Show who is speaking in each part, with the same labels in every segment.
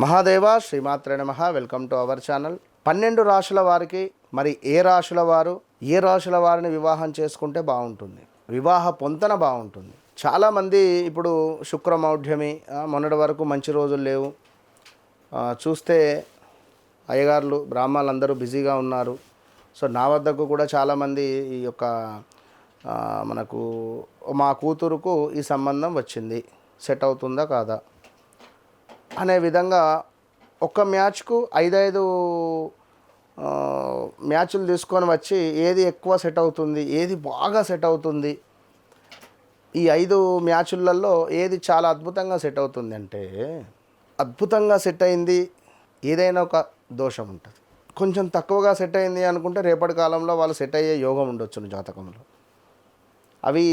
Speaker 1: మహాదేవ శ్రీమాత్రే నమః. Welcome to our channel. 12 రాశుల వారికి మరి ఏ రాశుల వారిని వివాహం చేసుకుంటే బాగుంటుంది, వివాహ పొంతన బాగుంటుంది. చాలామంది ఇప్పుడు శుక్రమౌఢ్యమి, మొన్నటి వరకు మంచి రోజులు లేవు, చూస్తే అయ్యగారులు బ్రాహ్మణులు అందరూ బిజీగా ఉన్నారు. సో నా వద్దకు కూడా చాలామంది ఈ యొక్క మనకు మా కూతురుకు ఈ సంబంధం వచ్చింది, సెట్ అవుతుందా కాదా అనే విధంగా ఒక్క మ్యాచ్కు 5 మ్యాచ్లు తీసుకొని వచ్చి ఏది ఎక్కువ సెట్ అవుతుంది, ఏది బాగా సెట్ అవుతుంది, ఈ 5 మ్యాచ్లలో ఏది చాలా అద్భుతంగా సెట్ అవుతుంది అంటే, అద్భుతంగా సెట్ అయింది ఏదైనా ఒక దోషం ఉంటుంది. కొంచెం తక్కువగా సెట్ అయింది అనుకుంటే రేపటి కాలంలో వాళ్ళు సెట్ అయ్యే యోగం ఉండొచ్చు జాతకంలో. అవి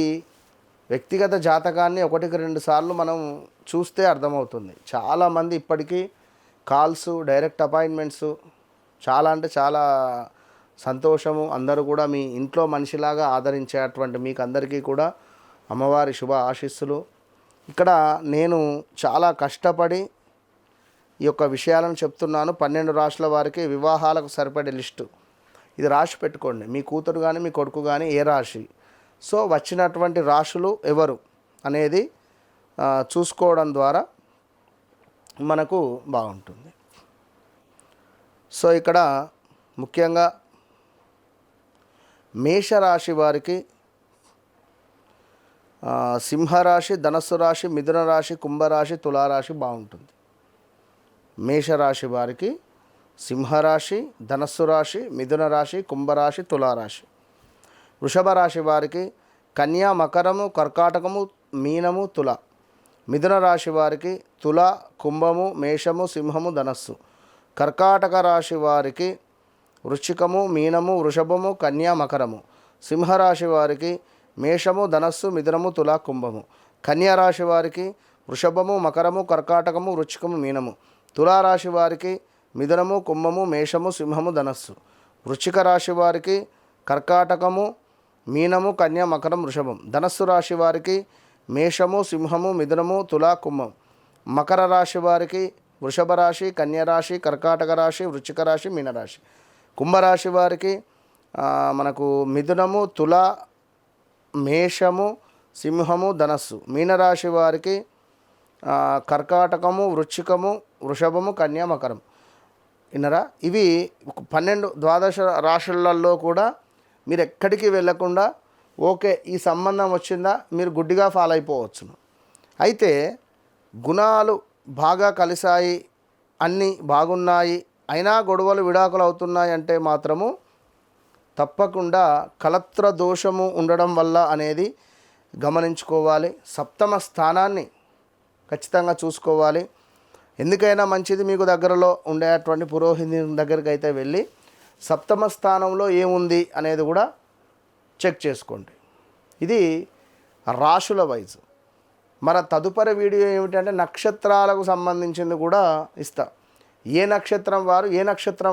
Speaker 1: వ్యక్తిగత జాతకాన్ని 1-2 సార్లు మనం చూస్తే అర్థమవుతుంది. చాలామంది ఇప్పటికీ కాల్స్, డైరెక్ట్ అపాయింట్మెంట్స్, చాలా అంటే చాలా సంతోషము. అందరూ కూడా మీ ఇంట్లో మనిషిలాగా ఆదరించేటువంటి మీకు అందరికీ కూడా అమ్మవారి శుభ ఆశీస్సులు. ఇక్కడ నేను చాలా కష్టపడి ఈ యొక్క విషయాలను చెప్తున్నాను. 12 రాశుల వారికి వివాహాలకు సరిపడే లిస్టు ఇది రాసి పెట్టుకోండి. మీ కూతురు కానీ మీ కొడుకు కానీ ఏ రాశి, సో వచ్చినటువంటి రాశులు ఎవరు అనేది చూసుకోవడం ద్వారా మనకు బాగుంటుంది. సో ఇక్కడ ముఖ్యంగా మేషరాశి వారికి సింహరాశి, ధనస్సు రాశి, మిథున రాశి, కుంభరాశి, తులారాశి బాగుంటుంది. మేషరాశి వారికి సింహరాశి, ధనస్సు రాశి, మిథున రాశి, కుంభరాశి, తులారాశి. వృషభ రాశి వారికి కన్యా, మకరము, కర్కాటకము, మీనము, తుల. మిథున రాశి వారికి తుల, కుంభము, మేషము, సింహము, ధనస్సు. కర్కాటక రాశి వారికి వృశ్చికము, మీనము, వృషభము, కన్యా, మకరము. సింహరాశి వారికి మేషము, ధనస్సు, మిథునము, తుల, కుంభము. కన్యా రాశి వారికి వృషభము, మకరము, కర్కాటకము, వృశ్చికము, మీనము. తులారాశి వారికి మిథునము, కుంభము, మేషము, సింహము, ధనస్సు. వృశ్చిక రాశి వారికి కర్కాటకము, మీనము, కన్య, మకరం, వృషభం. ధనస్సు రాశి వారికి మేషము, సింహము, మిథునము, తులా, కుంభం. మకర రాశి వారికి వృషభ రాశి, కన్యరాశి, కర్కాటక రాశి, వృశ్చిక రాశి, మీనరాశి. కుంభరాశి వారికి మనకు మిథునము, తుల, మేషము, సింహము, ధనస్సు. మీనరాశి వారికి కర్కాటకము, వృశ్చికము, వృషభము, కన్య, మకరం. విన్నరా? ఇవి 12 రాశులలో కూడా మీరు ఎక్కడికి వెళ్ళకుండా ఓకే ఈ సంబంధం వచ్చిందా మీరు గుడ్డిగా ఫాలో అయిపోవచ్చును. అయితే గుణాలు బాగా కలిసాయి, అన్నీ బాగున్నాయి, అయినా గొడవలు విడాకులు అవుతున్నాయి అంటే మాత్రము తప్పకుండా కలత్ర దోషము ఉండడం వల్ల అనేది గమనించుకోవాలి. సప్తమ స్థానాన్ని ఖచ్చితంగా చూసుకోవాలి. ఎందుకైనా మంచిది మీకు దగ్గరలో ఉండేటువంటి పురోహితుని దగ్గరికి అయితే వెళ్ళి సప్తమ స్థానంలో ఏముంది అనేది కూడా చెక్ చేసుకోండి. ఇది రాశుల వైజ్. మన తదుపరి వీడియో ఏమిటంటే నక్షత్రాలకు సంబంధించింది కూడా ఇస్తా. ఏ నక్షత్రం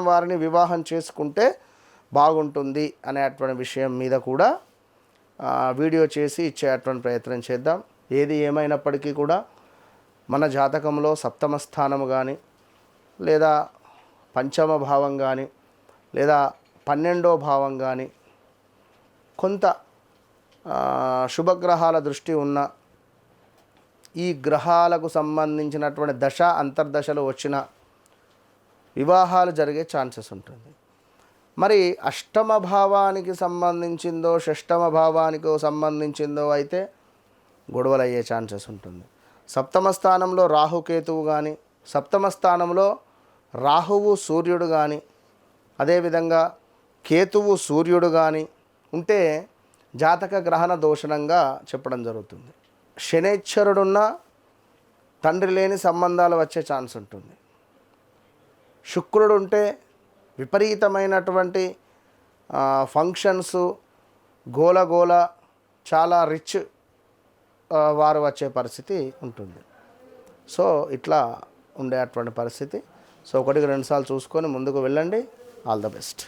Speaker 1: వారిని వివాహం చేసుకుంటే బాగుంటుంది అనేటువంటి విషయం మీద కూడా వీడియో చేసి ఇచ్చేటువంటి ప్రయత్నం చేద్దాం. ఏది ఏమైనప్పటికీ కూడా మన జాతకంలో సప్తమ స్థానము కానీ లేదా పంచమ భావం కానీ లేదా 12వ భావం కానీ కొంత శుభగ్రహాల దృష్టి ఉన్న ఈ గ్రహాలకు సంబంధించినటువంటి దశ అంతర్దశలు వచ్చిన వివాహాలు జరిగే ఛాన్సెస్ ఉంటుంది. మరి అష్టమ భావానికి సంబంధించిందో షష్టమ భావానికి సంబంధించిందో అయితే గొడవలు అయ్యే ఛాన్సెస్ ఉంటుంది. సప్తమ స్థానంలో రాహుకేతువు కానీ, సప్తమ స్థానంలో రాహువు సూర్యుడు కానీ, అదేవిధంగా కేతువు సూర్యుడు కానీ ఉంటే జాతక గ్రహణ దోషణంగా చెప్పడం జరుగుతుంది. శనేశ్వరుడున్న తండ్రి లేని సంబంధాలు వచ్చే ఛాన్స్ ఉంటుంది. శుక్రుడు ఉంటే విపరీతమైనటువంటి ఫంక్షన్స్, గోల చాలా రిచ్ వారు వచ్చే పరిస్థితి ఉంటుంది. సో ఇట్లా ఉండేటువంటి పరిస్థితి. సో 1-2 సార్లు చూసుకొని ముందుకు వెళ్ళండి. All the best.